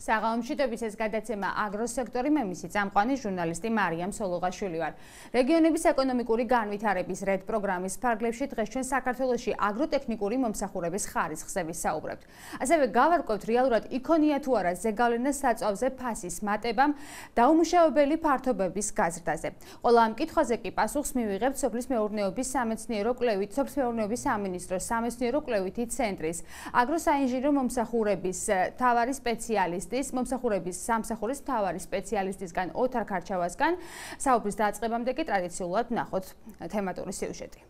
საღამომშვიდობის ეს გადაცემა აგროსექტორი მე მისი წამყვანი ჟურნალისტი მარიამ სოლოღაშვილი ვარ. რეგიონების ეკონომიკური განვითარების რედ პროგრამის ფარგლებში დღეს ჩვენ საქართველოში აგროტექნიკური მომსახურების ხარისხზე ვისაუბრებთ. ასევე გავარკვევთ რეალურად იქონია თუ არა ზეგავლენას საწვავზე ფასის მატებამ დაუმუშავებელი ფართობების გაზრდაზე. ყველა ამ კითხვაზე კი პასუხს მივიღებთ სოფლის მეურნეობის სამინისტროს სამეცნიერო კვლევითი ცენტრის აგროსაინჟინრო მომსახურების მთავარი სპეციალისტის მომსახურების სამსახურის მთავარი სპეციალისტისგან ოთარ ქარჩავასგან საუბრის დაწყებამდე კი ტრადიციულად ვნახოთ თემატური სიუჟეტი.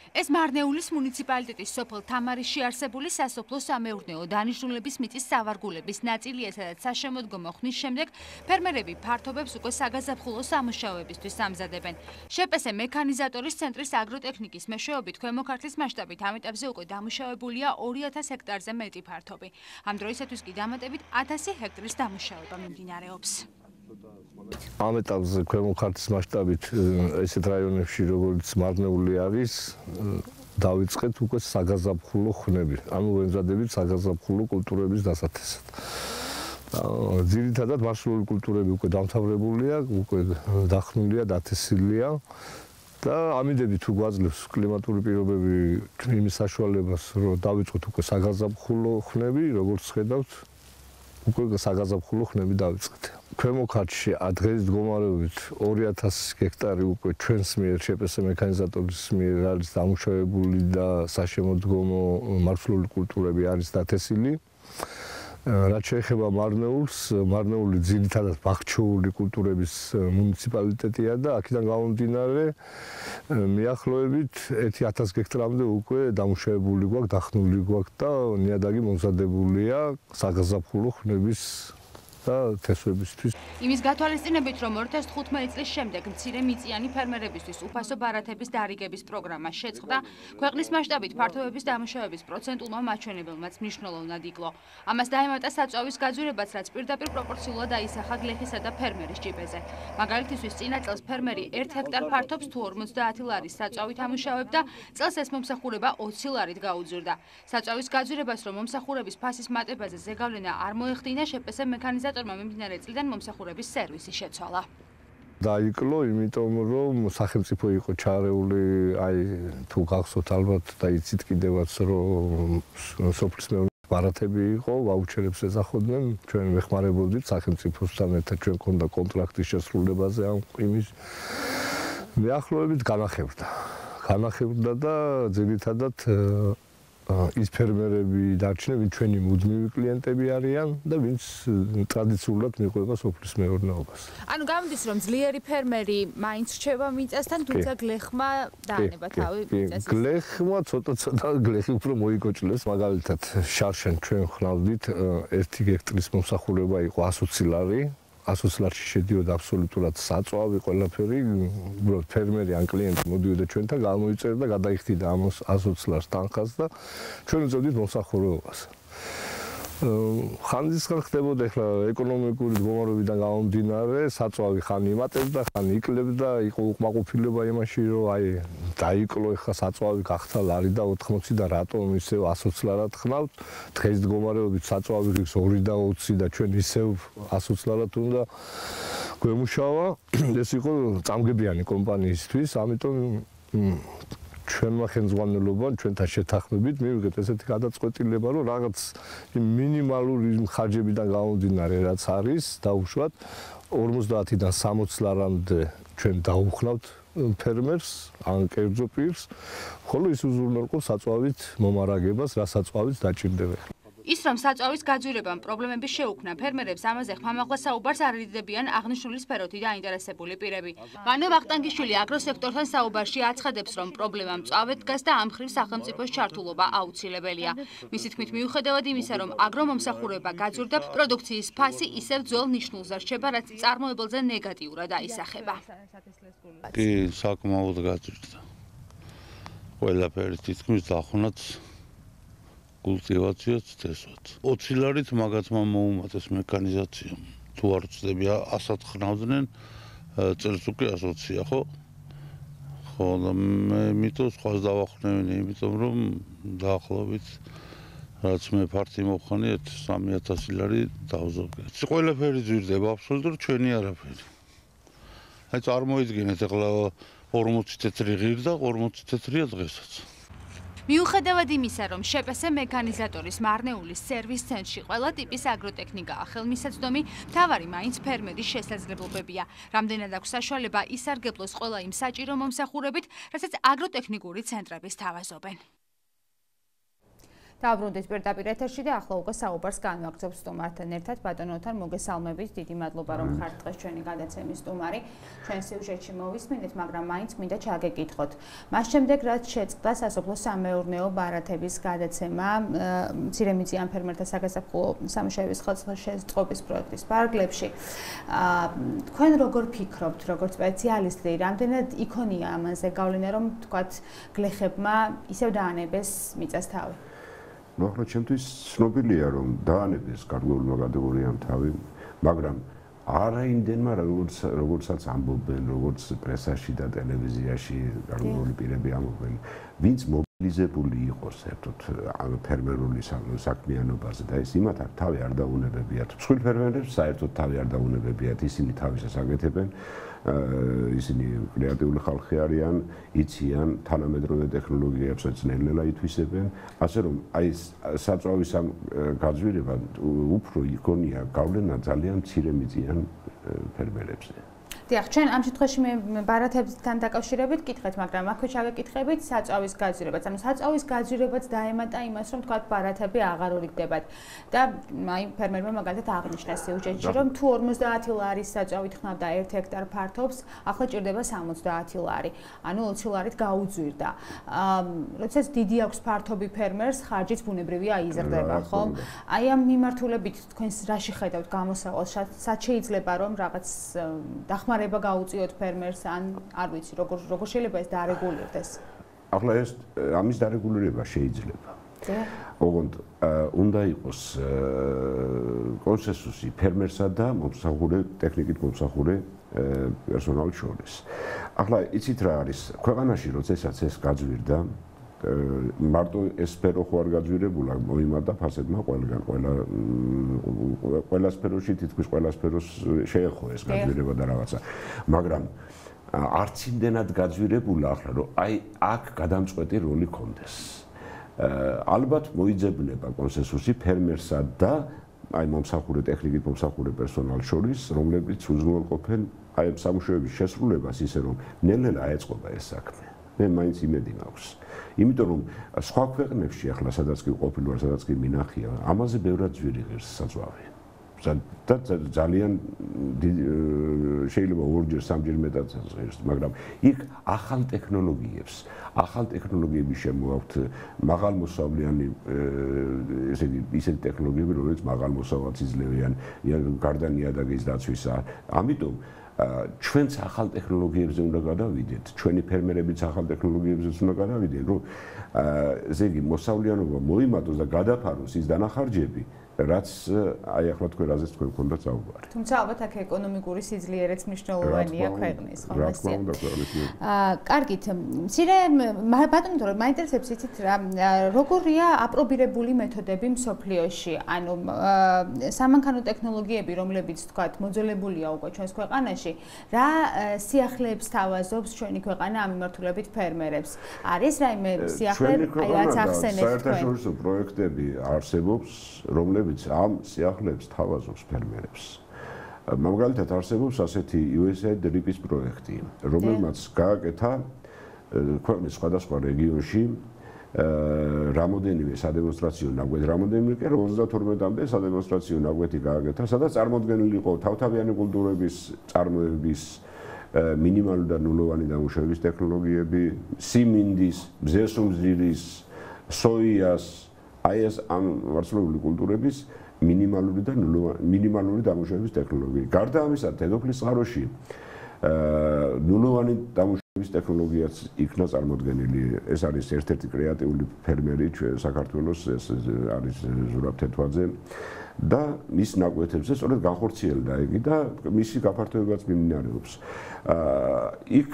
ეს მარნეულის მუნიციპალიტეტის სოფელ თამარისში არსებული სასოფლო სამეურნეო დანიშნულების მიწის სავარგულების ნაწილია, სადაც საშემოდგომო ხნის შემდეგ ფერმერები ფართობებს უკვე საგაზაფხულო სამუშაოებისთვის ამზადებენ. შეპესე მექანიზატორის ცენტრის აგროტექნიკის მეშვეობით ქვემო ქართლის მასშტაბით ამ ეტაპზე უკვე დამუშავებულია 2000 ჰექტარზე მეტი ფართობი. ამ დროისათვის კი დამატებით 1000 ჰექტრის დამუშავება მიმდინარეობს. ამ ეტაპზე ქვემო ქართლის მასშტაბით ესეთ რაიონებში, როგორც მარნეული არის, დავიწყეთ უკვე საგაზაფხულო ხნები. ანუ ვემზადებით საგაზაფხულო კულტურების დასათესად. ძირითადად მარშრული კულტურები უკვე დამთავრებულია, უკვე დახნულია, დათესილია და ამიდებით თუ გვაძლევს კლიმატური პირობები იმის საშუალებას, რომ დავიწყოთ უკვე საგაზაფხულო ხნები, როგორც ხედავთ, უკვე საგაზაფხულო ხნები დავიწყეთ. ქვემო ქართლში დღეს მდგომარეობით 2000 ჰექტარი უკვე ჩვენს მიერ შეპესე მექანიზატორის მიერ არის დამუშავებული და საშემოდგომო მარცვლული კულტურები არის დათესილი. რაც შეეხება მარნეულს, მარნეული ძირითადად ბაღჩოური კულტურების მუნიციპალიტეტია და აქედან გამომდინარე მიახლოებით 1000 ჰექტრამდე უკვე დამუშავებული გვაქვს, დახნული გვაქვს და ნიადაგი მომზადებულია საგაზაფხულო ხნების და თესვებისთვის. იმის გათვალისწინებით, რომ 2015 წლის შემდეგ მცირე მიწიანი ფერმერებისთვის უფასო ბარათების დარიგების პროგრამა შეწყდა, ქვეყნის მასშტაბით ფართობების დამუშავების პროცენტულმა მაჩვენებელმაც მნიშვნელოვნად იკლო. ამას დაემატა საწვავის გაძვირებაც, რაც პირდაპირ პროპორციულად აისახა გლეხისა და ფერმერის ჭიბეზე. მაგალითისთვის, წინა წელს ფერმერი 1 ჰექტარ ფართობს თუ 50 ლარის საწვავით ამუშავებდა, წელს ეს მომსახურება 20 ლარით გაუძვირდა. საწვავის გაძვირებას, რომ მომსახურების ფასის მატებაზე ზეგავლენა არ მოეხდინა, შეპესე მექანიზატორმა მიმდინარე წლიდან მომსახურების სერვისი შეცვალა. დაიკლო, იმიტომ რომ სახელმწიფო იყო ჩარეული, თუ გახსოვთ ალბათ და იცით კიდევაც, რომ სოფლის მეურნეობის ბარათები იყო, ვაუჩერებს ეძახოდნენ, ჩვენ ვეხმარებოდით სახელმწიფოსთან ერთად, ჩვენ გქონდა კონტრაქტის შესრულებაზე ამ იმის. მეახლოებით განახებდა და ძირითადად ის ფერმერები დარჩნენ, ვინც ჩვენი მუდმივი კლიენტები არიან და ვინც ტრადიციულად მიყვება სოფლის მეურნეობას. ანუ გამოდის, რომ ძლიერი ფერმერი მაინც რჩება მიწასთან, თუმცა გლეხმა დაანება თავი მიწას. გლეხმა ცოტა გლეხი უფრო მოიკოჭლეს, მაგალითად, შარშენ ჩვენ χνავდით 1 ჰექტრის მომსახურება იყო 120 ლარი. 120 ლარში შედიოდა აბსოლუტურად საწვავი, ყველაფერი, უბრალოდ ფერმერი ან კლიენტი მოდიოდა ჩვენთან, გამოიწერდა, გადაიხდიდა ამ 120 ლარს თანხას და ჩვენ უწევდით მომსახურებას. ხანძისხარ ხდებოდა ახლა ეკონომიკური მდგომარეობიდან გამომდინარე, საწვავი ხან იმატებდა, ხან იკლებდა, იყო უკმაყოფილება იმაში, რომ დაიკლო ახლა საწვავი გახდა ლარი და 80 და რატომ ისევ 120 ლარად ხნავთ? დღეს მდგომარეობით საწვავი რიგს 2 და 20 და ჩვენ ისევ 120 ლარად უნდა გვემუშავა. ეს იყო წამგებიანი კომპანიისთვის, ამიტომ ჩვენმა ხელმძღვანელობამ ჩვენთან შეთანხმებით მივიღეთ ესეთი გადაწყვეტილება, რომ რაღაც მინიმალური ხარჯებიდან გამომდინარე, რაც არის, დაუშვათ 50-დან 60 ლარამდე ჩვენ დაუხნავთ ფერმერს ან კერძო პირს, ხოლო ის უზრუნველყოფს საწვავით მომარაგებას, რა საწვავით დაჭირდება. ის, რომ საწვავის გაძვირებამ პრობლემები შეუქმნა ფერმერებს, ამაზე ხმამაღლა საუბარს არ იდედებიან აღნიშნული სფეროთი დაინტერესებული პირები. ვანო ვახტანგიშვილი აგროსექტორთან საუბარში აცხადებს, რომ პრობლემა მწვავედ დგას და ამ მხრივ სახელმწიფოს ჩართულობა აუცილებელია. მისი თქმით, მიუხედავად იმისა, რომ აგრომომსახურება გაძვირდა, პროდუქციის ფასი ისევ ძველ ნიშნულზე რჩება, რაც მწარმოებელზე ნეგატიურად აისახება. კი, საკმაოდ გაძვირდა. ყველაფერი თითქმის დახუნათ კულტივაციაც თესვად. 20 ლარით მაგათმა მოუმატეს მექანიზაცია. თუ არ ვწდები 100 ხნავდნენ, წელს უკვე 120-ია, ხო? ხო, და მე მითოს სხვას დავახვნევინე, იმიტომ რომ დაახლოებით რაც მე ფართი მოვხანიეთ 3000 ლარი დავზოგე. ყველაფერი ძვირდება აბსოლუტურად ჩვენი არაფერი. აი წარმოიდგინეთ ახლა 40 თეთრი ღირდა, 40 თეთრია დღესაც. მიუხედავად იმისა, რომ შპს მექანიზატორის მარნეულის სერვის ცენტრში ყველა ტიპის აგროტექნიკაა ხელმისაწვდომი, მთავარი მაინც ფერმერის შესაძლებლობებია. რამდენად აქვს საშუალება ისარგებლოს ყველა იმ საჭირო მომსახურებით, რასაც აგროტექნიკური ცენტრების თავაზობენ. Დაბრუნდით პირდაპირ ეთერში და ახლა უკვე საუბარს განვაგრძობთ სტუმართან ერთად. ბატონოთან მოგესალმებით. დიდი მადლობა რომ ხართ დღეს ჩვენი გადაცემის სტუმარი. ჩვენ სიუჟეტში მოვისმინეთ, მაგრამ მაინც მინდა ჩაგეკითხოთ. მას შემდეგ რაც შეწყდა სასოფლო-სამეურნეო ბარათების გადაცემა მცირემიწიან ფერმერთა საგაზაფხულო სამუშაოების ხელშეწყობის პროექტის პარკლებში. თქვენ როგორ ფიქრობთ, როგორც სპეციალისტი, რამდენად იქონია ამაზე გავლენა, რომ თქვათ გლეხებმა ისევ დაანებეს მიწას თავი? Ну, ახლა ჩემთვის ცნობილია, რომ დაანებეს გარკვეულმა კატეგორიამ თავი, მაგრამ არა იმდენმა, როგორცაც ამბობენ, როგორც პრესაში და ტელევიზიაში გარკვეული პირები ამბობენ, ვინც მობილიზებული იყოს საერთოდ ფერმერული საქმიანობაზე და ის იმათ თავი არ დაუნებებიათ. მსხვილ ფერმერებს საერთოდ თავი არ დაუნებებიათ, ისინი თავისას აკეთებენ. ისინი კრეატიული ხალხი არიან, იციან თანამედროვე ტექნოლოგიებს ძნელნელა ითვისებენ, ასე რომ აი საწვავის ამ გაძვირება უფრო იქონია გავლენა ძალიან მცირემიწიან ფერმერებზე. დიახ, ჩვენ ამ შემთხვევაში მე ბარათებთან დაკავშირებით გითხეთ, მაგრამ აქვე ჩაგეკითხებით საწვავის გაძვირებას. ანუ საწვავის გაძვირებაც დაემატა იმას, რომ თქვათ ბარათები აღარ ურიგდებათ. და აი ფერმერმა მაგალითად აღნიშნა სიუჟეტში, რომ თუ 50 ლარის საწვავით ხნავდა 1 ჰექტარ ფართობს, ახლა ჭირდება 70 ლარი. ანუ 20 ლარით გაუძვირდა. როდესაც დიდი აქვს ფართობი ფერმერს, ხარჯიც ბუნებრივია იზრდება, ხო? აი ამ მიმართულებით თქვენ რაში ხედავთ გამოსავალს? სად შეიძლება რომ რაღაც დახმარება გაუწიოთ ფერმერს ან არ ვიცი როგორ შეიძლება ეს დარეგულირდეს? ახლა ეს ამის დარეგულირება შეიძლება. ოღონდ უნდა იყოს კონსენსუსი ფერმერსა და მომსახურე ტექნიკით მომსახურე პერსონალს შორის. ახლა იცით რა არის? ქვეყანაში როდესაც ეს გაძვირდა მარტო ეს სფერო ხო არ გაძვირებულა, მოიმატა ფასებმა ყველგან, ყველა სფეროში თითქმის ყველა სფეროს შეეხო ეს გაძვირება და რაღაცა. მაგრამ არც იმდენად გაძვირებულა ახლა, რომ აი აქ გადამწყვეტი როლი კონდეს. ალბათ მოიძებნება კონსენსუსი ფერმერსა და აი მომსახურე ტექნიკით მომსახურე პერსონალს შორის, რომლებიც უზრუნველყოფენ აი სამუშაოების შესრულებას ისე რომ ნელ-ნელა აეწყობა ეს საქმე. მე მაინც იმედი მაქვს. იმიტომ რომ სხვა ქვეყნებში ახლა სადაც კი ყოფილი ვარ, სადაც კი მინახია, ამაზე ბევრად ძვირი ღირს საწვავი. და ძალიან შეიძლება ორჯერ, სამჯერ მეტად ღირს, მაგრამ იქ ახალ ტექნოლოგიების შემოაქვთ მაღალმოსავლიანი ესე იგი ისეთი ტექნოლოგიები, რომელიც მაღალ მოსავალს იძლევიან გარდა ნიადაგის დაცვისა. ამიტომ ჩვენც ახალ ტექნოლოგიებზე უნდა გადავიდეთ, ჩვენი ფერმერებიც ახალ ტექნოლოგიებზე უნდა გადავიდნენ, რომ ესე იგი მოსავლიანობა მოიმატოს და გადაფაროს ის დანახარჯები, რაც აი ახლა თქვენ რაზეც თქვენ გქონდათ საუბარი. თუმცა ალბათ აქ ეკონომიკური სიძლიერეც მნიშვნელოვანია ქვეყნის, ხო მასე. კარგით, მცირე ბატონო, მაინტერესებს იცით რა, როგორია აპრობირებული მეთოდები მსოფლიოში? ანუ სამანქანო ტექნოლოგიები, რომლებიც თქვათ მოძველებულია უკვე ჩვენს ქვეყანაში, რა სიახლეებს თავაზობს ჩვენი ქვეყანა ამ მიმართულებით ფერმერებს? არის რაიმე სიახლე, აი რაც ახსენეთ თქვენ? საერთაშორისო პროექტები არსებობს, რომლებიც ამ სიახლეებს თავაზობს ფერმერებს. მაგალითად არსებობს ასეთი USAID RIP-ის პროექტი, რომელმაც გააკეთა ქვეყნის სხვადასხვა რეგიონში რამოდენიმე სადემონსტრაციო ნაკვეთი, რამოდენიმე კი 32-მდე სადემონსტრაციო ნაკვეთი გააკეთა, სადაც წარმოდგენილი იყო თავთავიანი კულტურების წარმოების მინიმალური და ნულოვანი დამუშავების ტექნოლოგიები, სიმინდის, მზესუმზირის, სოიას, აი ეს ამ ვარსკვლავური კულტურების მინიმალური დამუშავების ტექნოლოგია. გარდა ამისა, დედოფლის წყაროში ნულოვანი დამუშავების ტექნოლოგიაც იქნა წარმოდგენილი. ეს არის ერთ-ერთი კრეატიული ფერმერი საქართველოს, ეს არის ზურაბ თეთვაძე. და მის ნაკვეთებზე სწორედ განხორციელდა იგი და მისი გაფართოებაც მიმდინარეობს. იქ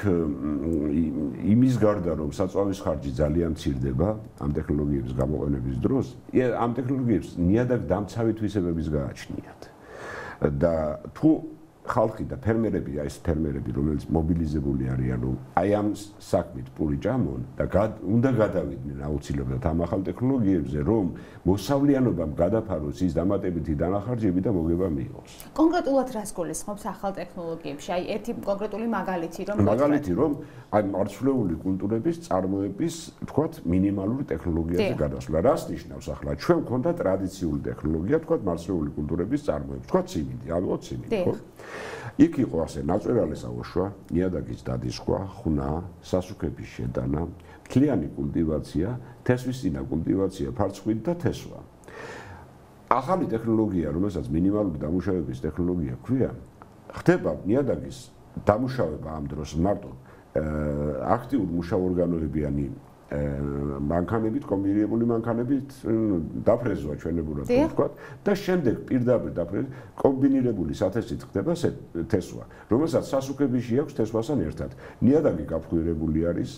იმის გარდა რომ საწვავის ხარჯი ძალიან მცირდება ამ ტექნოლოგიების გამოყენების დროს, ამ ტექნოლოგიებს ნიადაგ დამცავი თვისებების გააჩნიათ. და თუ ხალხი და ფერმერები, ეს ფერმერები, რომელიც მობილიზებული არიან, რომ აი ამ საქმით პური ჭამონ და უნდა გადავიდნენ აუცილებლად ამ ახალ ტექნოლოგიებზე, რომ მოსავლიანობამ გადაფაროს ის დამატებითი დანახარჯები და მოგება მიიღოს. კონკრეტულად რას გულისხმობს ახალ ტექნოლოგიებში? აი ერთი კონკრეტული მაგალითი რომ მაგალითი რომ აი მარცვლეული კულტურების წარმოების, თქვათ, მინიმალური ტექნოლოგიაზე გადასვლა. რას ნიშნავს ახლა? ჩვენ გვქონდა ტრადიციული ტექნოლოგია, თქვათ, მარცვლეული კულტურების წარმოების, თქვათ, სიმინდი, ავიღოთ სიმინდი, ხო? იქ იყო ასე ნაწვერალის აუშვა, ნიადაგის დადისხვა, ხნა, სასუქების შეტანა, მთლიანი კულტივაცია, თესვისწინა კულტივაცია, ფარცხვით და თესვა. ახალი ტექნოლოგია, რომელსაც მინიმალური დამუშავების ტექნოლოგია ქვია, ხდება ნიადაგის დამუშავება ამ დროს მარტო აქტიურ მუშაორგანოებიანი მანქანებით, კომბინირებული მანქანებით დაფრეზვა ჩვენებურად ვთქვათ და შემდეგ პირდაპირ დაფრეზვა კომბინირებული სათესით ხდება თესვა, რომელსაც სასუქებიში აქვს თესვასთან ერთად. ნიადაგი გაფხვირებული არის,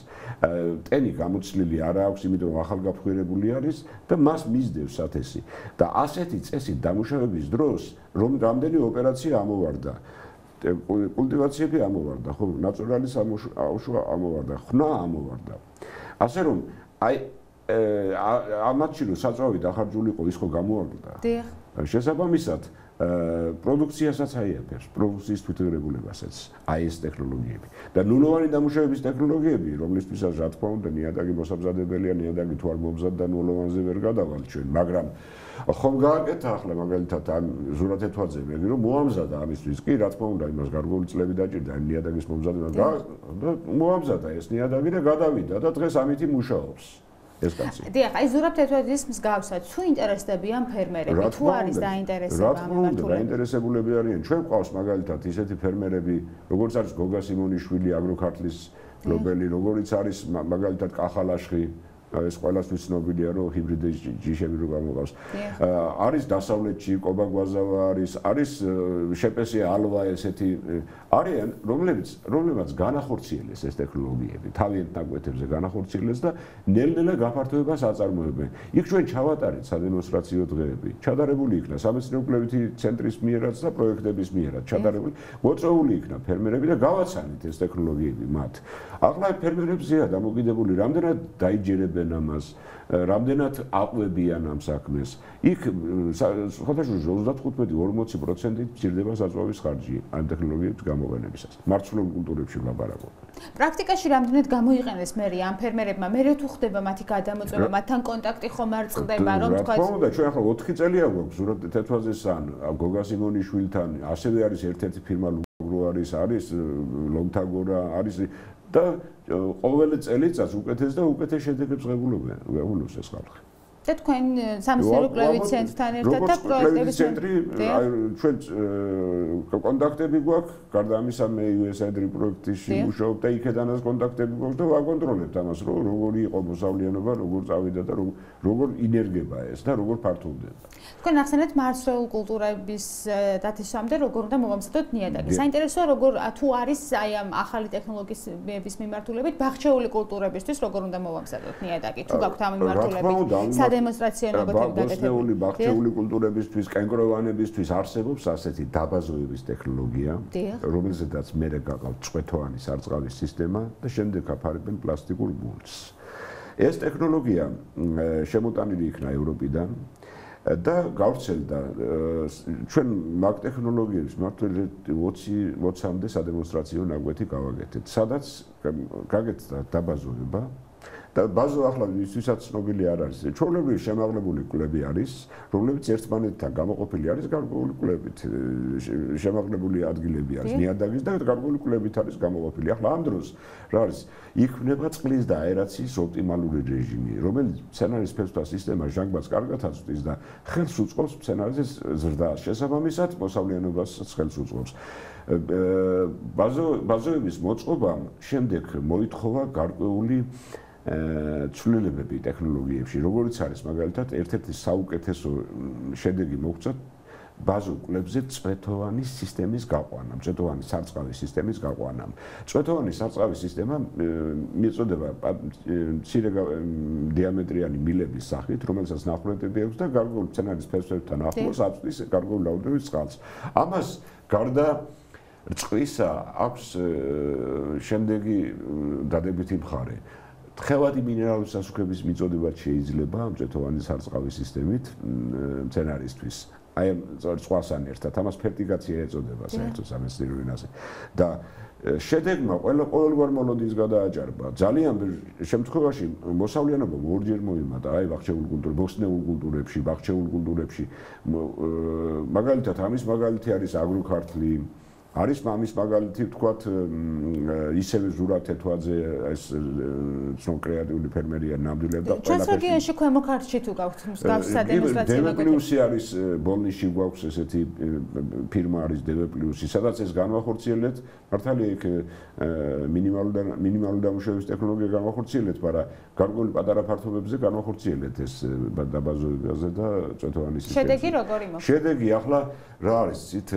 ტენი გამოცლილი არ აქვს, იმიტომ რომ ახალ გაფხვირებული არის და მას მისდევს სათესი. და ასეთი წესით დამუშავების დროს რომ რამდენი ოპერაცია ამოვარდა, კულტივაციები ამოვარდა, ხო, ნაწვერალის აუშვა ამოვარდა, ხნა ამოვარდა. ასე რომ აი ამათში რომ საწვავი დახარჯული იყო ის ხო გამოარდა. დიახ. შესაბამისად პროდუქციასაც აიაფებს, პროდუქციის თვითაღებულებასაც აი ეს ტექნოლოგიები. და ნულოვანი დამუშავების ტექნოლოგიები, რომლისთვისაც რა თქმა უნდა ნიადაგი მოსამზადებელია, ნიადაგი თუ არ მომზადდა ნულოვანზე ვერ გადავალ ჩვენ, მაგრამ ხომ გააკეთა ახლა მაგალითად ამ ზურაბ თეთვაძე მე რომ მოამზადა ამისთვის კი რა თქმა უნდა იმას გარკვეული წლები დაჭირდა ამ ნიადაგის მომზადება და მოამზადა ეს ნიადაგი და გადავიდა და დღეს ამით მუშაობს ეს კაცი. დიახ, აი ზურაბ თეთვაძის მსგავსად თუ ინტერესდებიან ფერმერები, თუ არის დაინტერესება ამ მიმართულებით? დაინტერესებულები არიან. ჩვენ ყავს მაგალითად ისეთი ფერმერები, როგორც არის გოგა სიმონიშვილი, აგროქართლის მფლობელი, როგორც არის მაგალითად კახალაშხი, ეს ყველასთვის ცნობილია რომ ჰიბრიდი ჯიშები რო გამოყავს. არის დასავლეთში კობა გვაზავა არის შეპესე ალვა ესეთი არიან რომლებიც განახორციელეს ეს ტექნოლოგიები, თავიანთ ნაკვეთებზე განახორციელეს და ნელ-ნელა გაფართოებას აწარმოებენ. იქ ჩვენ ჩავატარეთ სადემონსტრაციო დღეები. ჩადარებული იქნა სამეცნიერო-კვლევითი ცენტრის მიერაც და პროექტების მიერაც ჩადარებული, მოწვეული იქნა ფერმერები და გავაცანით ეს ტექნოლოგიები მათ. ახლა ფერმერებზეა დამოკიდებული, რამდენად დაიჯერებენ ამას, რამდენად აყვებიან ამ საქმეს. იქ სხვადასხვა 35-40% მცირდება საწვავის ხარჯი ამ ტექნოლოგიების გამოყენებისას. მარცვლეულ კულტურებში ვლაპარაკობ. პრაქტიკაში რამდენად გამოიყენეს მერე ამ ფერმერებმა, მერე თუ ხდება მათი გადამოწმება, მათთან კონტაქტი ხომ არ წყდება, რომ თქვა. რა თქმა უნდა, ჩვენ ახლა 4 წელია გვაქვს ზურაბ თეთვაძესთან, გოგა სიმონიშვილთან, ასევე არის ერთ-ერთი ფირმა ლუგრო არის ლომთაგორა არის და ყოველ წელიწადს უკეთეს და უკეთეს შედეგებს ღებულობს ეს ხალხი. და თქვენ სამეცნიერო-კვლევით ცენტრთან ერთად და პროექტების ცენტრი ჩვენ კონტაქტები გვაქვს, გარდა ამისა მე USAID პროექტში მუშაობ და იქედანაც კონტაქტები გვაქვს და ვაკონტროლებთ ამას, რომ როგორი იყო მოსავლიანობა, როგორ წავიდა და როგორ ინერგება ეს და როგორ ფართოვდება. თქვენ ახსენეთ მარცვლეულ კულტურების დათესვამდე როგორ უნდა მოვამზადოთ ნიადაგი. საინტერესოა როგორ თუ არის აი ამ ახალი ტექნოლოგიების მიმართულებით ბაღჩეული კულტურებისთვის როგორ უნდა მოვამზადოთ ნიადაგი. თუ გაქვთ ამ მიმართულებით დემონსტრაცია ნებათები გაკეთებული ბაღჩეული კულტურებისთვის, კენკროვანებისთვის არსებობს ასეთი დაბაზოების ტექნოლოგია, რომელზედაც მერე გაყავთ წვეთოვანი სარწყავის სისტემა და შემდეგ აფარებენ პლასტიკურ მულს. ეს ტექნოლოგია შემოტანილი იქნა ევროპიდან და გავრცელდა ჩვენ მაგ ტექნოლოგიების მართლაც 20-მდე სადემონსტრაციო ნაკვეთი გავაკეთეთ, სადაც გაკეთდა დაბაზოება და ბაზო ახლა ისვისაც ცნობილი არ არის. ჩვეულებრივი შემაღლებული კვლები არის, რომლებიც ერთმანეთთან გამოყოფილი არის გარკვეული კვლებით. შემაღლებული ადგილები არის ნიადაგის და გარკვეული კვლებით არის გამოყოფილი. ახლა ამ დროს რა არის? იქმნება წყლის და აერაციის ოპტიმალური რეჟიმი, რომელიც მცენარის ფესვთა სისტემას ჟანგბადს კარგად აწვდის და ხელს უწყობს მცენარის ზრდას. შესაბამისად, მოსავლიანობასაც ხელს უწყობს. ბაზოების მოწყობამ შემდეგ მოითხოვა გარკვეული ცვლილებები ტექნოლოგიებში, როგორც არის მაგალითად ერთ-ერთი საუკეთესო შედეგი მოგცათ ბაზურ კვლებზე წვეთოვანი სისტემის გაყვანა, წვეთოვანი სარწყავის სისტემის გაყვანა. წვეთოვანი სარწყავის სისტემა მიეწოდება მცირე დიამეტრიანი მილების სახით, რომელსაც ნახევრეტები აქვს და გარკვეული მცენარის ფესვებთან ახლოს აწვდის გარკვეული რაოდენობის წყალს. ამას გარდა რწყვისა აქვს შემდეგი დადებითი მხარე. თხევადი მინერალური სასუქების მიწოდება შეიძლება წვეთოვანი სარწყავის სისტემით მცენარისთვის. აი ზღვასთან ერთად ამას ფერტიგაცია ეწოდება საერთოდ სამეცნიერო ენაზე და შედეგმა ყოველგვარ მოლოდინს გადააჭარბა ძალიან შემთხვევაში მოსავლიანობა ორჯერ მოიმატა აი ბაღჩეულ კულტურებში ბოსნეულ კულტურებში ბაღჩეულ კულტურებში მაგალითად ამის მაგალითი არის აგროქართლი არის მამის მაგალითი ვთქვათ ისევე ზურაბ თეთვაძე ეს ცნობილი კრეატიული ფერმერია ნამდვილად და ყველაფერში ჩვენს რეგიონში ქვემო ქართლში თუ გაქვთ მსგავსი სადემონსტრაციო დევ+ი არის ბოლნისში გვაქვს ესეთი ფირმა არის დევ+ი სადაც ეს განვახორციელეთ მართალია იქ მინიმალური დამუშავების ტექნოლოგია განვახორციელეთ მაგრამ გარკვეული პატარა ფართობებზე განვახორციელეთ ეს დაბაზოებაზე და წვეთოვანი სისტემა შედეგი როგორი მოხდა შედეგი ახლა რა არის ცით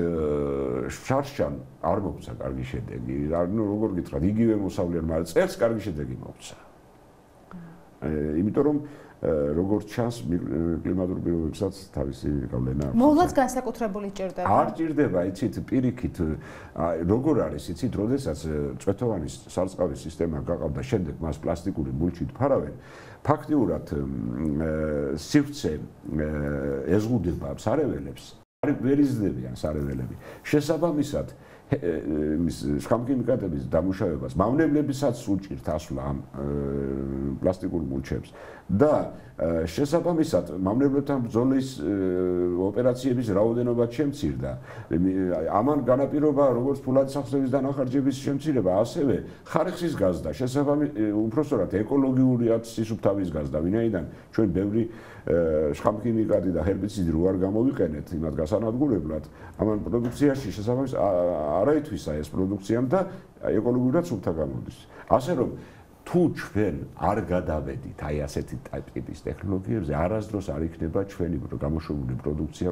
შარშან არ მოგვცა კარგი შედეგი. ნუ როგორ გითხრათ, იგივე მოსავლიან, მაგრამ წერს კარგი შედეგი მოგვცა. იმიტომ რომ როგორც ჩანს კლიმატურ პირობებსაც თავისი გავლენა აქვს. მოვლაც განსაკუთრებული ჭირდება. არ ჭირდება, იცით, პირიქით როგორ არის, იცით, როდესაც წვეთოვანი სარწყავის სისტემა გაყავდა, შემდეგ მას პლასტიკური მულჩით ფარავენ. ფაქტიურად სივრცე ეზღუდება სარეველებს. ვერ იზრდებიან სარეველები. შესაბამისად, შხამქიმიკატების დამუშავებას მავნებლებისაც უჭირთ ასვლა ამ პლასტიკურ მულჩებს და შესაბამისად მავნებლებთან ბრძოლის ოპერაციების რაოდენობაც შემცირდა. ამან განაპირობა როგორც ფულადი სახსრების დანახარჯების შემცირება, ასევე ხარხის გაზდა, უпростоრად ეკოლოგიურად სისუფთავის გაზდა, ვინაიდან ჩვენ ბევრი შხამქიმიკატი და ჰერბიციდი რო არ გამოვიყენეთ იმათ გასანადგურებლად, ამან პროდუქციაში შესაბამისად არაითვისა ეს პროდუქციამ და ეკოლოგიურად სუფთა გამოდის. ასე რომ თუ ჩვენ არ გადავედით აი ასეთი ტიპის ტექნოლოგიებზე, არასდროს არ იქნება ჩვენი გამოშვებული პროდუქცია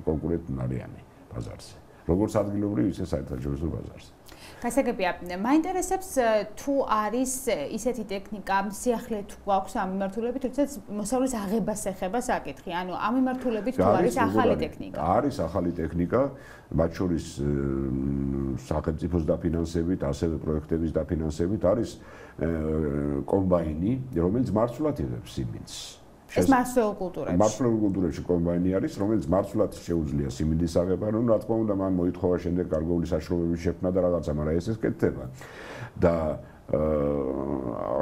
კონკურენტუნარიანი ბაზარზე. როგორც ადგილობრივ, ისე საერთაშორისო ბაზარზე. გასაგებია, მაინტერესებს თუ არის ისეთი ტექნიკა, სიახლე თუ გვაქვს ამ მიმართულებით, როდესაც მოსავლის აღებას ეხება საკითხი. ანუ ამ მიმართულებით თუ არის ახალი ტექნიკა. არის ახალი ტექნიკა, მათ შორის სახელმწიფოს დაფინანსებით, ასევე პროექტების დაფინანსებით არის კომბაინი, რომელიც მარცვლად იღებს სიმინდს. ეს მარცვლეულ კულტურებში. მარცვლეულ კულტურებში კომბაინი არის, რომელიც მარცვლად შეუძლია სიმინდის აღება, ну, რა თქმა უნდა, მან მოითხოვა შემდეგ გარკვეული საშუალებების შექმნა და რაღაცა, მაგრამ ეს კეთდება. და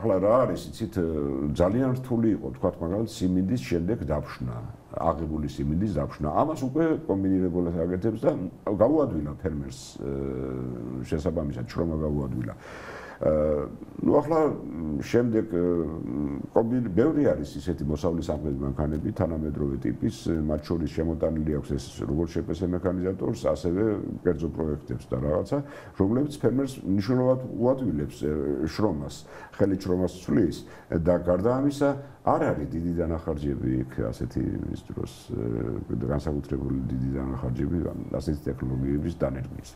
ახლა რა არის, იცით, ძალიან რთული იყო, თქვათ, მაგალითად, სიმინდის შემდეგ დაფშნა, აღებული სიმინდის დაფშნა. ამას უკვე კომბინირებულად აკეთებს და გაუადვილა ფერმერს შესაბამისად შრომა გაუადვილა. ну ახლა შემდეგ ბევრი არის ისეთი მოსავლის აღების მანქანები თანამედროვე ტიპის, მათ შორის შემოტანილი აქვს ეს როგორც შეფესე მექანიზატორს, ასევე კერძო პროექტებს და რაღაცა, რომლებიც ფერმერს მნიშვნელოვნად უადვილებს შრომას, ხელით შრომას ცვლის და გარდა ამისა არ არის დიდი დანახარჯები იქ ასეთი ის დროს განსაკუთრებული დიდი დანახარჯები ასეთი ტექნოლოგიების დანერგვის.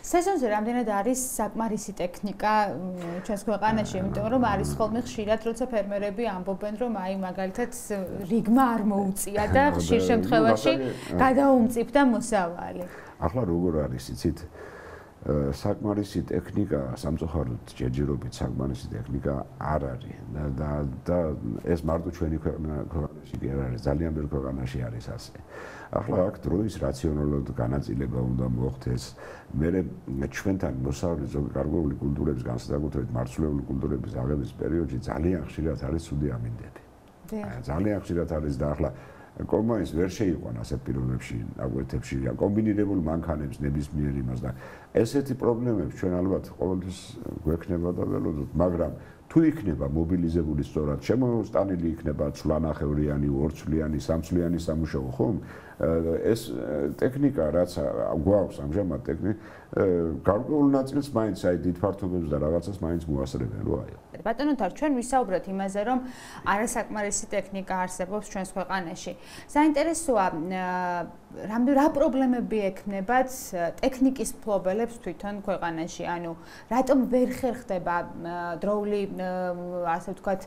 სეზონზე რამდენად არის საკმარისი ტექნიკა ჩვენს ქვეყანაში, იმიტომ რომ არის ხოლმე ხშირად, როცა ფერმერები ამბობენ, რომ აი მაგალითად რიგმა არ მოუწია და ხშირ შემთხვევაში გადაუმწიფდა მოსავალი. ახლა როგორ არის, იცით, საკმარისი ტექნიკა, სამწუხაროდ ჯერჯერობით საკმარისი ტექნიკა არ არის და ეს მარტო ჩვენი ქვეყანაში კი არ არის, ძალიან ბევრ ქვეყანაში არის ასე. ახლა აქ დროის რაციონალურად განაწილება უნდა მოხდეს. მე ჩვენთან მოსავლის გარკვეული კულტურების, განსაკუთრებით მარცვლეული კულტურების აღების პერიოდში ძალიან ხშირად არის ცუდი ამინდები. ძალიან ხშირად არის და ახლა კომბაინს ვერ შეიყვან ასეთ პირობებში, აგვეთებში, კომბინირებულ მანქანებს ნებისმიერ იმას და ესეთი პრობლემები ჩვენ ალბათ ყოველთვის გვექნება და ველოდოთ, მაგრამ თუ იქნება მობილიზებული სწორად, შემოსტანილი იქნება ცვლანახევრიანი, ორცვლიანი, სამცვლიანი სამუშაო, ხომ? ეს ტექნიკა, რაც გვაქვს ამჟამად ტექნიკა, გარკვეულ ნაწილს მაინც აი დიდ ფართობებს და რაღაცას მაინც მოასწრებენ, რო აი. ბატონო თარ, ჩვენ ვისაუბრეთ იმაზე, რომ არასაკმარისი ტექნიკა არსებობს ჩვენს ქვეყანაში. საინტერესოა რა პრობლემები ექნებათ ტექნიკის მფლობელებს თვითონ ქვეყანაში? ანუ რატომ ვერ ხერხდება დროული ასე ვთქვათ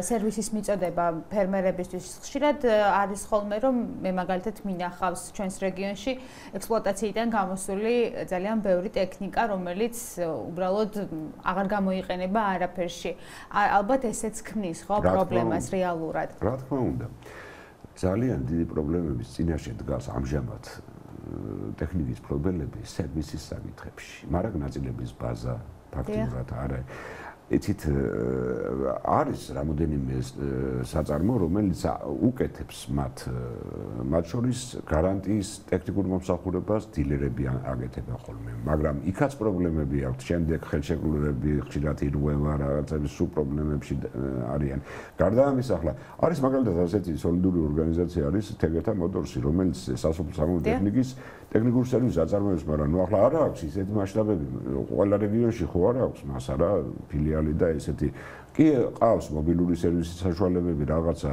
სერვისის მიწოდება ფერმერებისთვის? ხშირად არის ხოლმე რომ მე მაგალითად მინახავს ჩვენს რეგიონში ექსპლუატაციიდან გამოსული ძალიან ბევრი ტექნიკა, რომელიც უბრალოდ აღარ გამოიყენება არაფერში. ალბათ ესეც ქმნის ხო პრობლემას რეალურად. რა თქმა უნდა. ძალიან დიდი პრობლემების წინაშე დგას ამჟამად ტექნიკის მფლობელები სერვისის საკითხებში. მარაგ ნაწილების ბაზა ფაქტობრივად არა. იცით არის რამოდენიმე საწარმო, რომელიც უკეთებს მათ შორის გარანტიის ტექნიკურ მომსახურებას დილერები აკეთებენ ხოლმე, მაგრამ იქაც პრობლემები აქვს, შემდეგ ხელშეკრულებები ხშირად ირღვევა, რაღაცების სულ პრობლემებში არიან. გარდა ამისა, ახლა არის მაგალითად ასეთი სოლიდური ორგანიზაცია არის თეგეთა მოტორსი, რომელიც სასოფლო ტექნიკის ტექნიკურ სერვისს აწარმოებს, მაგრამ ნუ ახლა არ აქვს ისეთი მასშტაბები, ყველა რეგიონში ხო არ აქვს მას არა ფილიალი და ესეთი კი ყავს მობილური სერვისის საშუალებები რაღაცა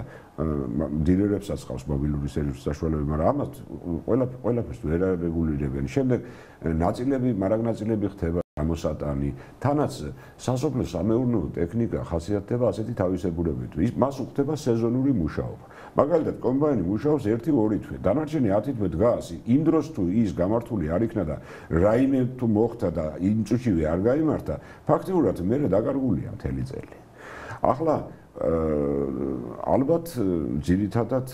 დილერებსაც ყავს მობილური სერვისის საშუალებები, მაგრამ ამას ყველაფერს ვერ არეგულირებენ. შემდეგ ნაწილები, მარაგ ნაწილები ხდება გამოსატანი, თანაც სასოფლო სამეურნეო ტექნიკა ხასიათდება ასეთი თავისებურებით. მას უხდება სეზონური მუშაობა. მაგალითად, კომბაინი მუშაობს 1-2 თვე, დანარჩენი 10 თვე დგას, იმ დროს თუ ის გამართული არ იქნა და რაიმე თუ მოხდა და იმ წუთშივე არ გაიმართა, ფაქტიურად მერე დაკარგულია მთელი წელი. ახლა ალბათ ძირითადად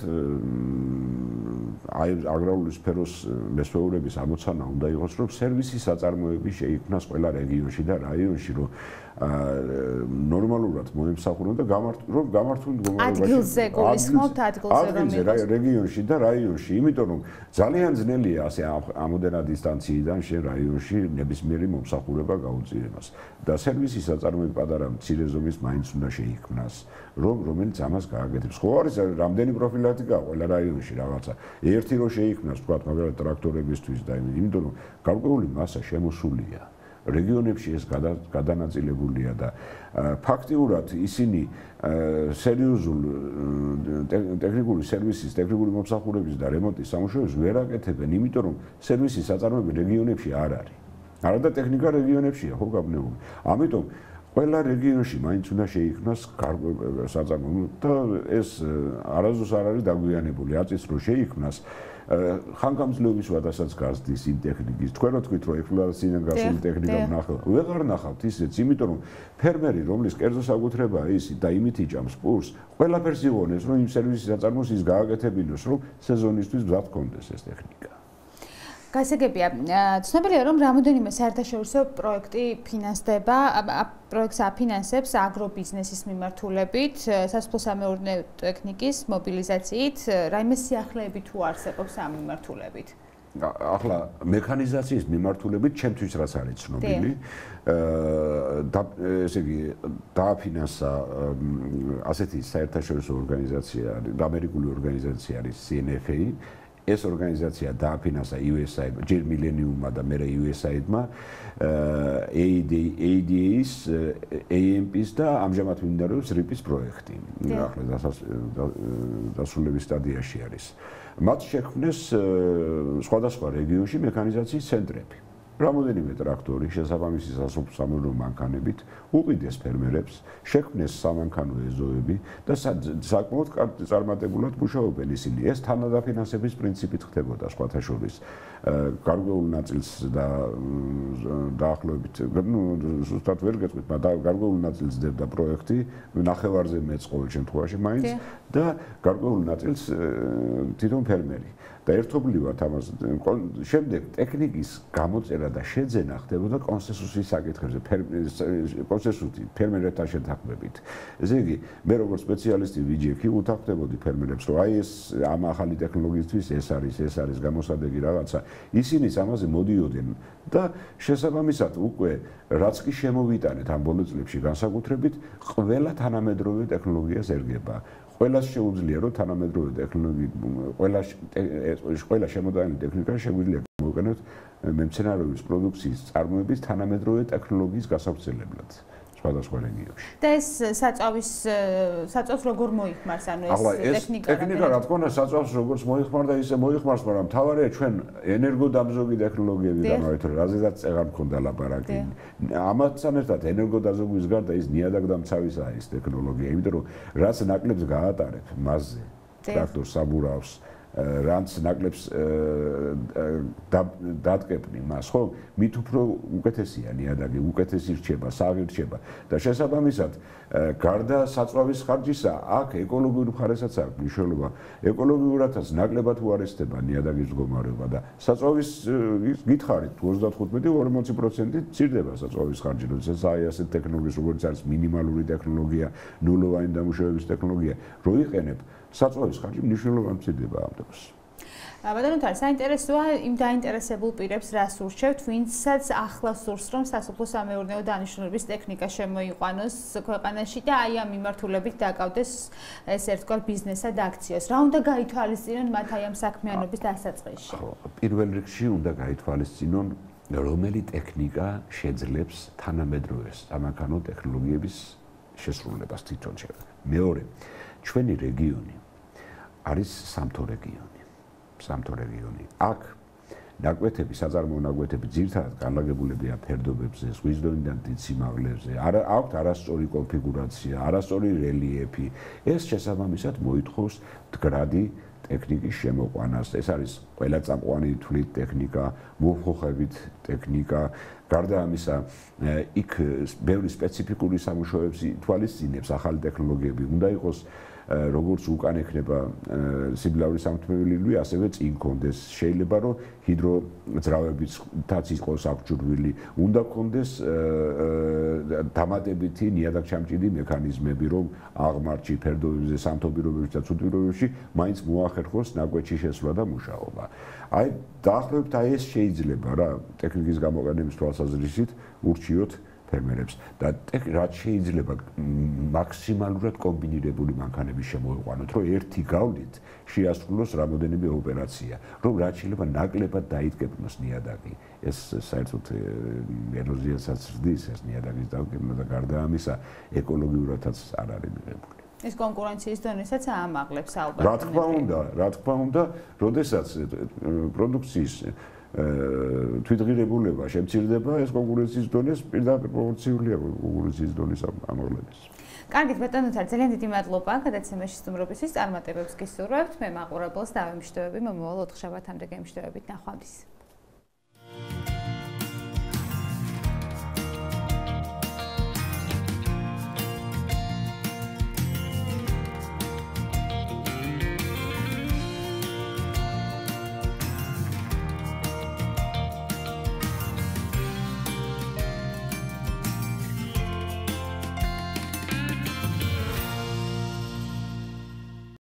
აგრარული სფეროს მესვეურების ამოცანა უნდა იყოს, რომ სერვისის საწარმოები შეიქმნას ყველა რეგიონში და რაიონში, რომ ნორმალურად მოემსახურონ და რომ გამართულ მდგომარეობაში ადგილზე გულისხმობთ ადგილზე რეგიონში და რაიონში, იმიტომ რომ ძალიან ძნელია ასე ამოდენა დისტანციიდან შენ რაიონში ნებისმიერი მომსახურება გაუწიებას და სერვისის საწარმოები პატარა მცირე ზომის მაინც უნდა შეიქმნას, რომელიც ამას გააკეთებს. ხო არის რამდენი პროფილაქტიკა ყველა რაიონში რაღაცა. ერთი რო შეიქმნას, თქვა მაგალითად ტრაქტორებისთვის და იმიტომ რომ გარკვეული მასა შემოსულია. რეგიონებში ეს გადანაწილებულია და ფაქტიურად ისინი სერიოზულ ტექნიკური სერვისის, ტექნიკური მომსახურების და რემონტის სამუშაოებს ვერ აკეთებენ, იმიტომ რომ სერვისის საწარმოები რეგიონებში არ არის. არა და ტექნიკა რეგიონებშია ხო გაბნეული. ამიტომ ყველა რეგიონში მაინც უნდა შეიქმნას საწარმოები და ეს არასდროს არ არის დაგვიანებული. აწის რო შეიქმნას ხანგრძლივობის ვადასაც გასდის იმ ტექნიკის. თქვენ რო თქვით, რომ ექსპლუატაციიდან გასული ტექნიკა ვნახავთ, ვეღარ ნახავთ ისეც, იმიტომ რომ ფერმერი, რომლის კერძო საკუთრებაა ის და იმით იჭამს პურს, ყველაფერს იღონეს, რომ იმ სერვისის საწარმოს ის გააკეთებინოს, რომ სეზონისთვის მზად კონდეს ეს ტექნიკა. გასაგებია, ცნობილია რომ რამოდენიმე საერთაშორისო პროექტი ფინანსდება, პროექტს აფინანსებს აგრობიზნესის მიმართულებით, სასოფლო-სამეურნეო ტექნიკის მობილიზაციით, რაიმე სიახლეები თუ არსებობს ამ მიმართულებით? ახლა მექანიზაციის მიმართულებით ჩემთვის რაც არის ცნობილი, ესე იგი დააფინანსა ასეთი საერთაშორისო ორგანიზაცია, ამერიკული ორგანიზაცია არის CNFA. ეს ორგანიზაცია დააფინანსა USAID, ჯერ Millennium-მა და მერე USAID-მა, ADA-ის, AMP-ის და ამჟამად მიმდინარეობს RIP-ის პროექტი. ახლა დასრულების სტადიაში არის. მათ შექმნეს სხვადასხვა რეგიონში მექანიზაციის ცენტრები. რამოდენიმე ტრაქტორი შესაბამისი სასოფლო-სამეურნეო მანქანებით უყიდეს ფერმერებს, შექმნეს სამანქანო ეზოები და საკმაოდ წარმატებულად მუშაობენ ისინი. ეს თანადაფინანსების პრინციპით ხდებოდა სხვათა შორის. გარკვეულ ნაწილს და დაახლოებით, ზუსტად ვერ გეტყვით, მაგრამ გარკვეულ ნაწილს დებდა პროექტი, ნახევარზე მეც ყოველ შემთხვევაში მაინც და გარკვეულ ნაწილს თვითონ ფერმერი. და ერთობლივად ამას შემდეგ ტექნიკის გამოწერა და შეძენა ხდებოდა კონსენსუსის საკითხებზე, კონსენსუსი ფერმერებთან შეთანხმებით. ესე იგი, მე როგორც სპეციალისტი ვიჯექი უთანხმდებოდი ფერმერებს, რომ აი ეს ამ ახალი ტექნოლოგიისთვის ეს არის გამოსადეგი რაღაცა. ისინიც ამაზე მოდიოდნენ და შესაბამისად უკვე რაც კი შემოვიტანეთ ამ ბოლო წლებში განსაკუთრებით, ყველა თანამედროვე ტექნოლოგიას ერგება. ყველას შეუძლია რომ თანამედროვე ტექნოლოგია ყველა შემოდანი ტექნიკა შეგვიძლია მოვიყენოთ მემცენარეობის პროდუქციის წარმოების თანამედროვე ტექნოლოგიის გასავრცელებლად. სხვადასხვა რეგიონში. და ეს საწვავს როგორ მოიხმარს, ანუ ეს ტექნიკა რა თქმა უნდა საწვავს როგორც მოიხმარდა ისე მოიხმარს, მაგრამ თავარია ჩვენ ენერგოდამზოგი ტექნოლოგიები დამავითრე, რაზედაც წეღარ მქონდა ლაპარაკი. ამათთან ერთად ენერგოდამზოგვის გარდა ის ნიადაგდამცავისა ის ტექნოლოგია, იმიტომ რომ რაც ნაკლებს გაატარებ მასზე, ტრაქტორ საბურავს რანც ნაკლებს დატკეპნი მას, ხო? მით უფრო უკეთესია ნიადაგი, უკეთესი რჩება, საღი რჩება და შესაბამისად გარდა საწვავის ხარჯისა, აქ ეკოლოგიურ მხარესაც აქვს მნიშვნელობა. ეკოლოგიურადაც ნაკლებად უარესდება ნიადაგის მდგომარეობა და საწვავის გითხარით 35-40% ცირდება საწვავის ხარჯი, როდესაც აი ასეთ ტექნოლოგიას როგორც არის მინიმალური ტექნოლოგია, ნულოვანი დამუშავების ტექნოლოგია, რო იყენებ საწვავის ხარჯი მნიშვნელოვნად მცირდება ამ დროს. ბატონო თარ, საინტერესოა იმ დაინტერესებულ პირებს რას ურჩევთ, ვინცაც ახლა სურს რომ სასოფლო-სამეურნეო დანიშნულების ტექნიკა შემოიყვანოს ქვეყანაში და აი ამ მიმართულებით დაკავდეს ეს ერთგვარ ბიზნესად აქციას. რა უნდა გაითვალისწინონ მათ აი ამ საქმიანობის დასაწყისში? პირველ რიგში უნდა გაითვალისწინონ რომელი ტექნიკა შეძლებს თანამედროვე სამანქანო ტექნოლოგიების შესრულებას თვითონ შევა. მეორე, ჩვენი რეგიონი არის სამთო რეგიონი. აქ ნაკვეთები, საწარმოო ნაკვეთები ძირითადად განლაგებულებია ფერდობებზე, ზღვის დონიდან დიდ სიმაღლეებზე. აქვთ არასწორი კონფიგურაცია, არასწორი რელიეფი. ეს შესაბამისად მოითხოვს მდგრადი ტექნიკის შემოყვანას. ეს არის ყველაწამყვანი თვლით ტექნიკა, მოხუხებით ტექნიკა. გარდა ამისა, იქ ბევრი სპეციფიკური სამუშაოებს ითვალისწინებს ახალი ტექნოლოგიები. უნდა იყოს როგორც უკან ექნება სიბლავრის სამთმეველი, ასევე წინ კონდეს. შეიძლება რომ ჰიდროძრავებითაც იყოს აღჭურვილი. უნდა კონდეს დამატებითი ნიადაგჩამჭიდი მექანიზმები, რომ აღმართში, ფერდობებზე, სამთო პირობებში და ცუდ პირობებში მაინც მოახერხოს ნაკვეთში შესვლა და მუშაობა. აი დაახლოებით აი ეს შეიძლება რა ტექნიკის გამოყენების თვალსაზრისით ურჩიოთ ფერმერებს და რაც შეიძლება მაქსიმალურად კომბინირებული მანქანების შემოიყვანოთ, რომ ერთი გავლით შეასრულოს რამოდენიმე ოპერაცია, რომ რაც შეიძლება ნაკლებად დაიდგებნოს ნიადაგი. ეს საერთოდ ეროზიასაც ზრდის ეს ნიადაგის დაგეგმვა და გარდა ამისა ეკოლოგიურადაც არ არის მიღებული. ეს კონკურენციის დონესაც აამაღლებს ალბათ. რა თქმა უნდა, როდესაც პროდუქციის თვითღირებულება შემცირდება, ეს კონკურენციის დონეს პირდაპირ პროპორციულია კონკურენციის დონის ამაღლების. კარგით, ბატონო თარ, ძალიან დიდი მადლობა გადაცემაში სტუმრობისთვის, წარმატებებს გისურვებთ. მე მაყურებელს დავემშვიდობები მომავალ 4 შაბათამდე გემშვიდობებით, ნახვამდის.